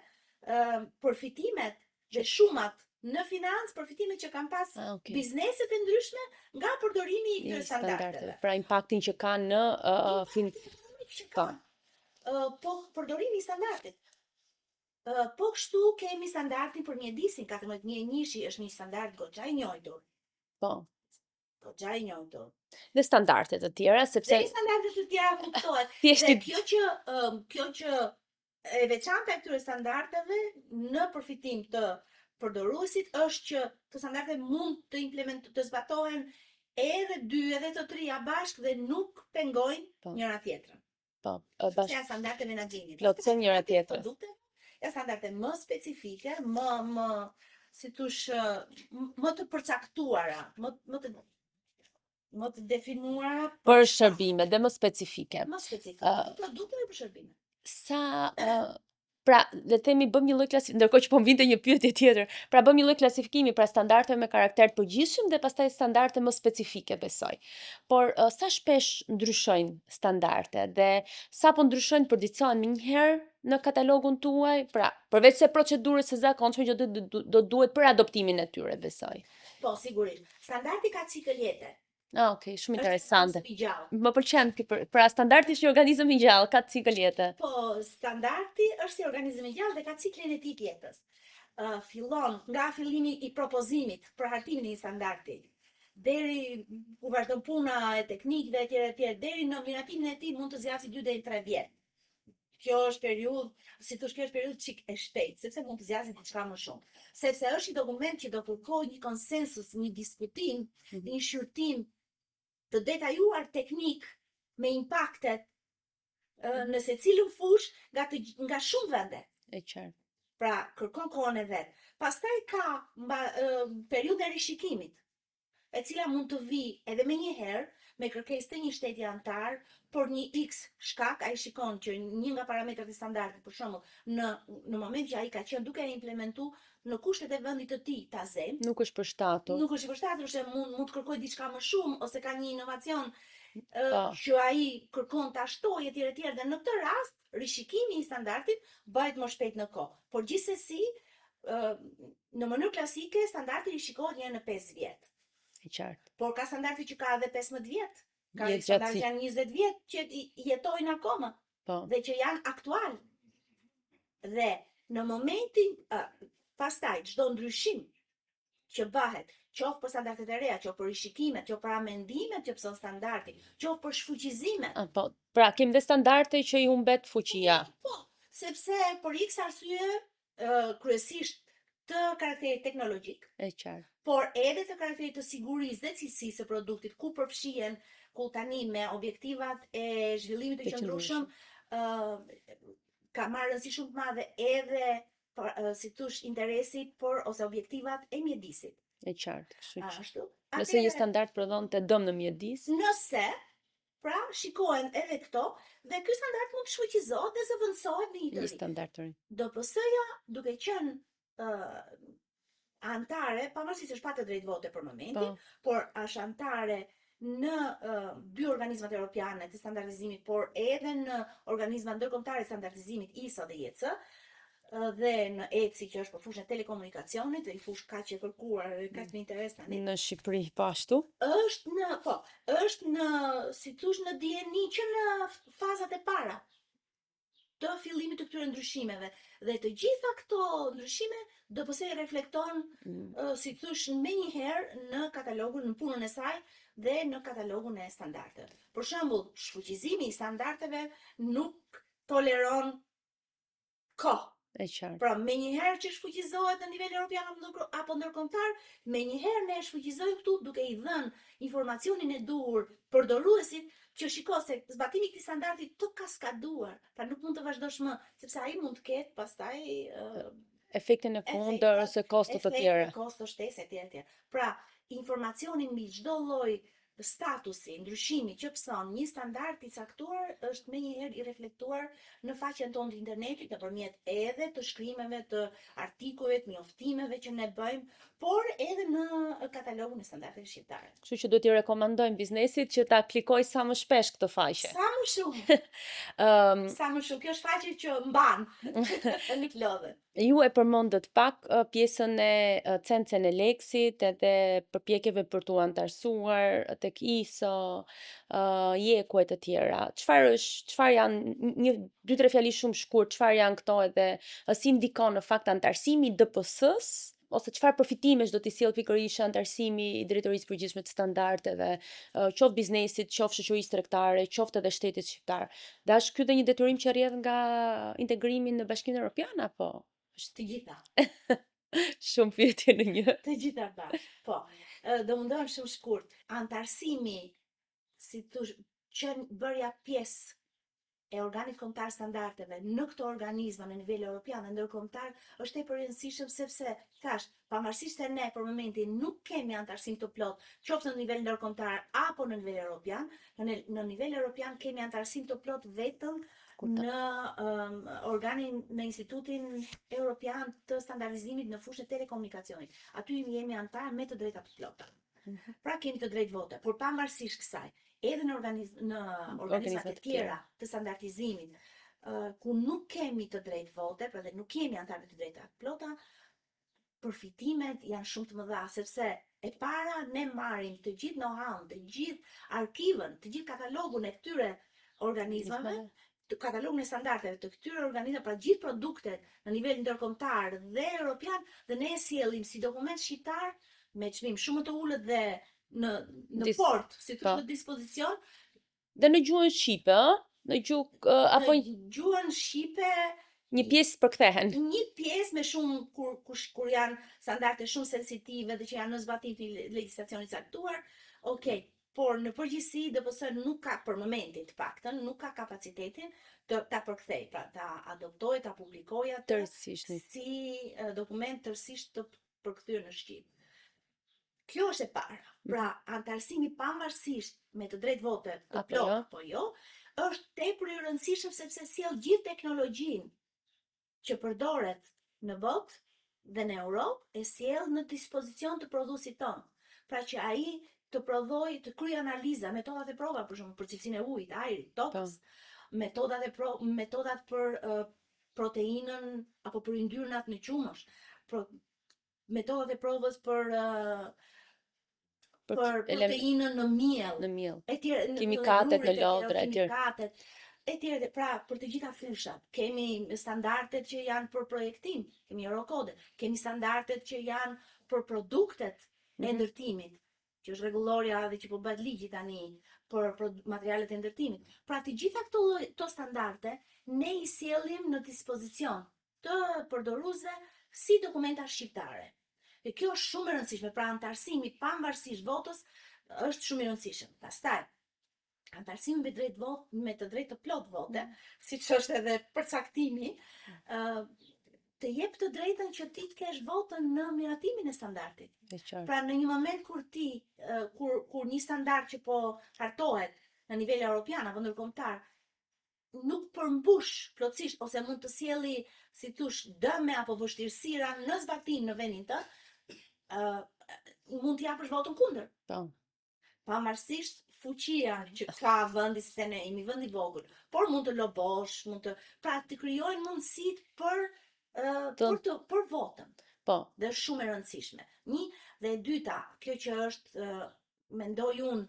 përfitimet dhe shumat në financë, përfitimet që kanë pas bizneset e ndryshme nga përdorimi i këtyre standardeve. Pra impaktin që kanë në po përdorimi i standardit. Po kështu kemi standardin për mjedisin, 14001 është një standard goxha i njohur. Po. Goxha i njohur. Dhe standarde të tjera, sepse dhe standarde të tjera kuptohet. Dhe kjo që e veçanta e këtyre standardeve në përfitim të përdoruesit është që të standardet mund të zbatohen edhe 2 edhe të 3 bashkë dhe nuk pengojnë njëra tjetrën. Po, bashkë. Janë standarde menaxhimit. Plotësojnë njëra tjetrën. Janë standarde më specifike, më të përcaktuara, më të definuara për shërbime dhe më specifike. Më specifike, për produkte dhe për shërbime. Pra, le të themi bëm një lloj klasifikimi, ndërkohë që po më vinte një pyetje tjetër. Pra bëm një lloj klasifikimi pra standarde me karakter të përgjithshëm dhe pastaj standarde më specifike, besoj. Por sa shpesh ndryshojnë standardet dhe sa po ndryshojnë përditësohen më një herë në katalogun tuaj, pra përveç se procedurës së zakonshme që do duhet për adoptimin e tyre, besoj. Po, sigurisht. Standardi ka cikël jete. Okay, shumë interesante. Më pëlqen, pra standardi është një organizëm i gjallë, ka cikël jete. Po, standardi është si organizëm i gjallë dhe ka ciklin e tij të jetës. Fillon nga fillimi i propozimit për hartimin e një standardi, deri ku vazhdon puna e teknikëve etj, deri në miratimin e tij mund të zgjasë 2 deri 3 vjet. Kjo është periudhë çik e shpejtë, sepse mund të zgjasë diçka më shumë. Sepse është një dokument që do kërkojë një konsensus, një diskutim, një shqyrtim të detajuar teknik me impaktet në secilën fushë nga shumë vende. E qartë. Pra, kërkon kohën e vet. Pastaj ka periudhën e rishikimit, e cila mund të vi edhe me një herë me kërkesë të një shteti antar, por një X shkak, ai shikon që një nga parametrat e standardit, për shembull, në moment që ai ka qenë duke implementuar në kushtet e vendit të tij ta zem, nuk është përshtatur. Nuk është i përshtatur, se mund të kërkojë diçka më shumë ose ka një inovacion që ai kërkon ta shtojë etj, dhe në këtë rast rishikimi i standardit bëhet më shpejt në kohë. Por gjithsesi, në mënyrë klasike standardi rishikohet një herë në 5 vjet. E qartë. Por ka standarde që ka edhe 15 vjet. Ka standarde që janë 20 vjet që jetojnë akoma. Dhe që janë aktual. Dhe në momentin pastaj çdo ndryshim që bëhet, qoftë për standardet e reja, qoftë për rishikimet, qoftë për amendimet që pson standardi, qoftë për shfuqizimet. Po, pra kemi dhe standarde që i humbet fuqia. Po, sepse për X arsye kryesisht të karakterit teknologjik. E qartë. Por edhe të karakterit të sigurisë dhe cilësisë së produktit, ku përfshihen tani me objektivat e zhvillimit të qëndrueshëm, ka marrë rëndësi shumë të madhe edhe interesi për ose objektivat e mjedisit. E qartë. Ashtu. Nëse një standard prodhonte dëm në mjedis? Nëse, pra shikohen edhe këto, dhe ky standard mund të shfuqizohet dhe zëvendësohet në një standard të ri. DPS-ja, duke qenë antare, pavarësisht se është pa të drejtë vote për momentin, por është antare në 2 organizmat europiane të standardizimit, por edhe në organizmat ndërkombëtare të standardizimit ISO dhe IEC, dhe në ECI që është për fushën e telekomunikacionit, dhe i fushë kaq e kërkuar dhe kaq me interes tani. Në Shqipëri po ashtu? Është në, si thosh, në dieni që në fazat e para të fillimit të këtyre ndryshimeve. Dhe të gjitha këto ndryshime DPS-ja reflekton, si thosh, menjëherë në katalogun, në punën e saj dhe në katalogun e standardeve. Për shembull, shfuqizimi i standardeve nuk toleron kohë. E qartë. Pra, me njëherë që shfuqizohet në nivel europian apo ndërkombëtar, me njëherë ne shfuqizojmë këtu duke i dhënë informacionin e duhur përdoruesit që shiko se zbatimi i këtij standardi të kaskaduar, pra nuk mund të vazhdosh më, sepse ai mund të ketë pastaj Efektin e kundër ose kostot të tjera. Kosto, shtesë etj. Pra, informacionin mbi çdo lloj statusi, ndryshimi që pëson një standard i caktuar është menjëherë i reflektuar në faqen tonë të internetit nëpërmjet edhe të shkrimeve, të artikujve, të njoftimeve që ne bëjmë, por edhe në katalogun e standardeve shqiptare. Kështu që duhet t'i rekomandojmë biznesit që ta klikoj sa më shpesh këtë faqe. Sa më shumë. Sa më shumë. Kjo është faqe që mban, nuk lodhet. Ju e përmendët pak pjesën e cencen e leksit edhe përpjekjeve për t'u antarësuar tek ISO, jeku e të tjera. Çfarë janë një 2-3 fjali shumë shkurt, çfarë janë këto edhe si ndikon në fakt antarësimi i DPS-s ose çfarë përfitimesh do t'i sjell pikërisht antarësimi i Drejtorisë Përgjithshme të Standardeve, qoftë biznesit, qoftë shoqërisë tregtare, qoftë edhe shtetit shqiptar. Dash ky dhe një detyrim që rrjedh nga integrimi në Bashkinë Evropiane apo? Të gjitha. Shumë pyetje në një. Të gjitha bashkë. Po, do mundohem shumë shkurt. Antarësimi, si që bërja pjesë e organit kombëtar standardeve në këto organizma në nivel europian dhe ndërkombëtar është tepër e rëndësishëm sepse thash, pavarësisht se ne për momentin nuk kemi antarësim të plot, qoftë në nivel ndërkombëtar apo në nivel europian, në nivel europian kemi antarësim të plot vetëm në organin në Institutin Europian të Standardizimit në fushën e telekomunikacionit. Aty jemi antar me të drejta të plota. Pra kemi të drejtë vote, por pavarësisht kësaj, edhe në organizmat e tjera të standardizimit, ku nuk kemi të drejtë vote, pra dhe nuk kemi antar me të drejta të plota, përfitimet janë shumë të mëdha, sepse e para ne marrim të gjithë know-how, të gjithë arkivën, të gjithë katalogun e këtyre organizmave, katalogun e standardeve të këtyre organizmave, pra gjithë produktet në nivel ndërkombëtar dhe europian, dhe ne e sjellim si dokument shqiptar me çmim shumë të ulët dhe në port, si thosh në dispozicion. Dhe në gjuhën shqipe, në gjuhën shqipe një pjesë përkthehen. Një pjesë me shumë kur janë standarde shumë sensitive dhe që janë në zbatim të legjislacionit caktuar, okay. Por në përgjithësi DPS nuk ka për momentin të paktën, nuk ka kapacitetin ta përkthej, pra ta adoptojë, ta publikojë tërësisht si dokument tërësisht të përkthyer në shqip. Kjo është e para. Pra, antarësimi pavarësisht me të drejtë vote të plot apo jo, është tepër i rëndësishëm sepse sjell gjithë teknologjinë që përdoret në botë dhe në Europë e sjell në dispozicion të prodhuesit ton. Pra që ai të prodhoj, të kryej analiza, metodat e prova për shembull për cilësinë e ujit, ajrit, tokës, metodat për proteinën apo për yndyrnat në qumësh, metodat e provës për proteinën në miell, kimikatet në lodra, etj. Pra, për të gjitha fushat, kemi standardet që janë për projektim, kemi Eurocode, kemi standardet që janë për produktet e ndërtimit, që është rregulloria dhe që po bëhet ligji tani për materialet e ndërtimit. Pra, të gjitha këto standarde ne i sjellim në dispozicion të përdoruesve si dokumenta shqiptare. Dhe kjo është shumë e rëndësishme, pra antarësimi pavarësisht votës është shumë i rëndësishëm. Pastaj, antarësimi me të drejtë të plot vote, siç është edhe përcaktimi, të jep të drejtën që ti të kesh votën në miratimin e standardit. Pra në një moment kur një standard që po hartohet në nivel europian apo ndërkombëtar nuk përmbush plotësisht ose mund të sjelli, si thosh, dëme apo vështirësira në zbatim në vendin tënd, mund të japësh votën kundër. Pavarësisht fuqia që ka vendi, se ne jemi vend i vogël, por mund të lobosh, pra të krijojnë mundësitë për votën. Dhe është shumë e rëndësishme. Një dhe e dyta, kjo që është mendoj unë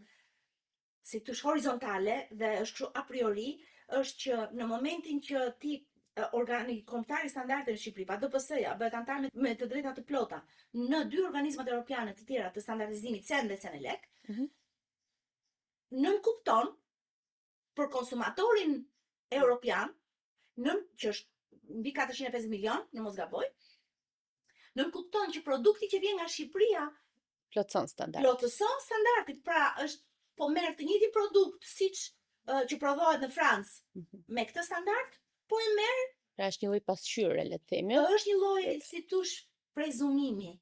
si thosh horizontale dhe është kështu a priori, është që në momentin që ti organi kombëtar i standardeve në Shqipëri, pa DPS-ja, bëhet antar me të drejta të plota në 2 organizmat europiane të tjera të standardizimit, CEN dhe CENELEC, nën kupton për konsumatorin europian, që është mbi 450 milion, në mos gaboj, nënkupton që produkti që vjen nga Shqipëria Plotson standard. plotëson standardin, pra është po merr të njëjtin produkt siç që prodhohet në Francë me këtë standard, po e merr, Pra është një lloj pasqyre, le të themi. është një lloj si thosh prezumimi.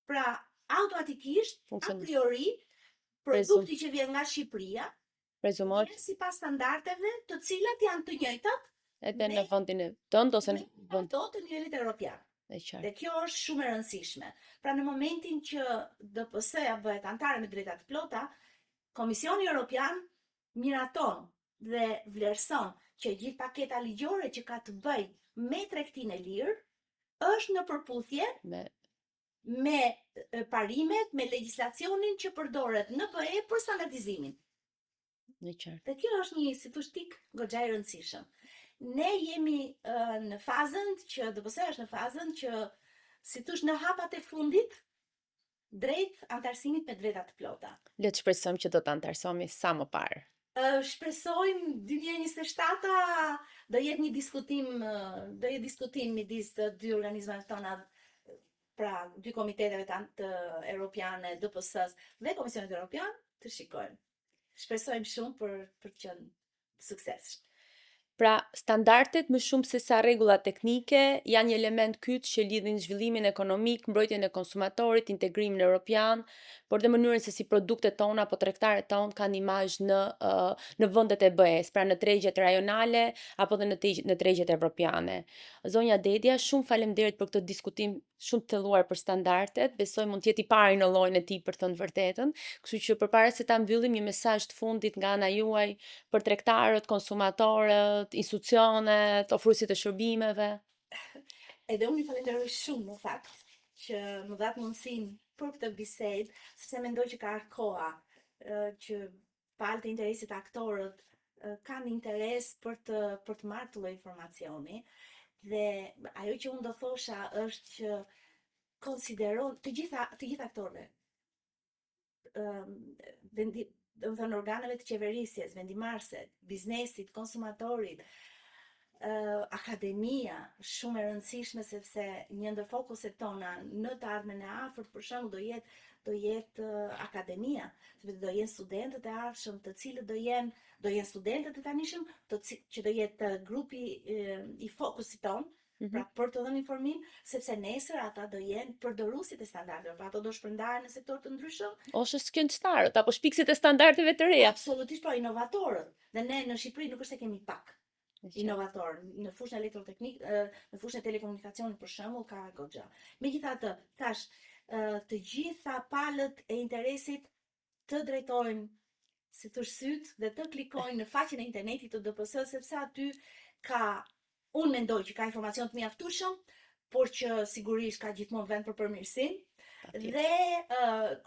Pra automatikisht, a Funksionon. priori, produkti që vjen nga Shqipëria Prezumohet vjen sipas standardeve, të cilat janë të njëjtat edhe në me- vendin e tënd ose në me vend ato të nivelit evropian. e qartë. Dhe kjo është shumë e rëndësishme. Pra në momentin që DPS-ja bëhet anëtare me drejta të plota, Komisioni Evropian miraton dhe vlerëson që gjithë paketa ligjore që ka të bëjë me tregtinë e lirë është në përputhje me parimet, me legjislacionin që përdoret në BE për standardizimin. Në qartë. Dhe kjo është një, si thosh tik, goxha i rëndësishëm. Ne jemi në fazën që DPS është në fazën që, si thosh, në hapat e fundit drejt antarësimit me drejta të plota. Le të shpresojmë që do të antarësohemi sa më parë. Shpresojmë 2027 do jetë një diskutim midis të dy organizmave tona, pra dy komiteteve të europiane, DPS-s dhe Komisionit Evropian, të shikojmë. Shpresojmë shumë për të qenë suksesshëm. Pra, standardet më shumë se sa rregulla teknike janë një element kyç që lidhin zhvillimin ekonomik, mbrojtjen e konsumatorit, integrimin evropian, por dhe mënyrën se si produktet tona apo tregtarët tonë kanë imazh në vendet e BE-s, pra në tregjet rajonale apo dhe në tregjet evropiane. Zonja Dedja, shumë faleminderit për këtë diskutim shumë të thelluar për standardet. Besoj mund të jetë i pari në llojin e tij për të thënë vërtetën. Kështu që përpara se ta mbyllim, një mesazh të fundit nga ana juaj për tregtarët, konsumatorët, institucionet, ofruesit të shërbimeve. Edhe unë i falenderoj shumë në fakt që më dhat mundësinë për këtë bisedë, sepse mendoj që ka ardhur koha që palët e interesit aktorët kanë interes për të marrë të lloj informacioni. Dhe ajo që unë do thosha është që konsideron të gjitha aktorëve, do të thënë organeve të qeverisjes, vendimarrësit, biznesit, konsumatorit, akademia, shumë e rëndësishme sepse një ndër fokuset tona në të ardhmen e afërt për shembull do jetë akademia, sepse do jenë studentët e ardhshëm, të cilët do jenë studentët e tanishëm, që do jetë grupi i fokusit ton, pra për të dhënë informim, sepse nesër ata do jenë përdoruesit e standardeve, pra ato do shpërndahen në sektor të ndryshëm, ose shkencëtarët apo shpikësit e standardeve të reja. absolutisht, pra inovatorët. Dhe ne në Shqipëri nuk është se kemi pak inovator në fushën elektroteknik, në fushën e telekomunikacionit për shembull ka goxha. Megjithatë, thash, të gjitha palët e interesit të drejtojnë si thosh syt dhe të klikojnë në faqen e internetit të DPS, sepse aty unë mendoj që ka informacion të mjaftueshëm, por që sigurisht ka gjithmonë vend për përmirësim. Dhe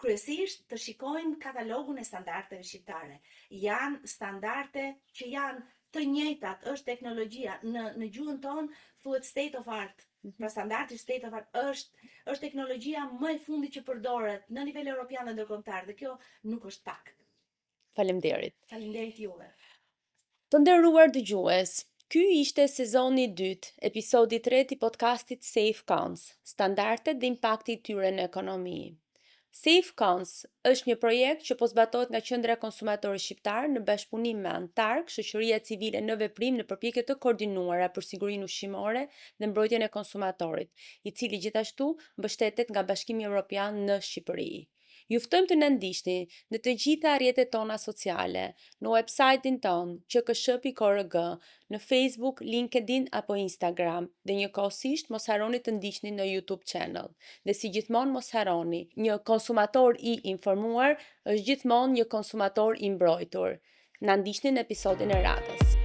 kryesisht të shikojnë katalogun e standardeve shqiptare. Janë standarde që janë të njëjtat, është teknologjia në gjuhën tonë thuhet state of art. Pra standardi state of art është teknologjia më e fundit që përdoret në nivel evropian dhe ndërkombëtar, dhe kjo nuk është pak. Faleminderit. Faleminderit juve. Të nderuar dëgjues, ky ishte sezoni i dytë, episodi i tretë i podcastit Safe Cons, standardet dhe impakti i tyre në ekonomi. Safe Cons është një projekt që po zbatohet nga Qendra e Konsumatorit Shqiptar në bashkëpunim me Antark, shoqëria civile në veprim në përpjekje të koordinuara për sigurinë ushqimore dhe mbrojtjen e konsumatorit, i cili gjithashtu mbështetet nga Bashkimi Evropian në Shqipëri. Ju ftojmë të na ndiqni në të gjitha rrjetet tona sociale, në website-in ton qksh.org, në Facebook, LinkedIn apo Instagram, dhe njëkohësisht mos harroni të ndiqni në YouTube channel. Dhe si gjithmonë mos harroni, një konsumator i informuar është gjithmonë një konsumator i mbrojtur. Na ndiqni në episodin e radhës.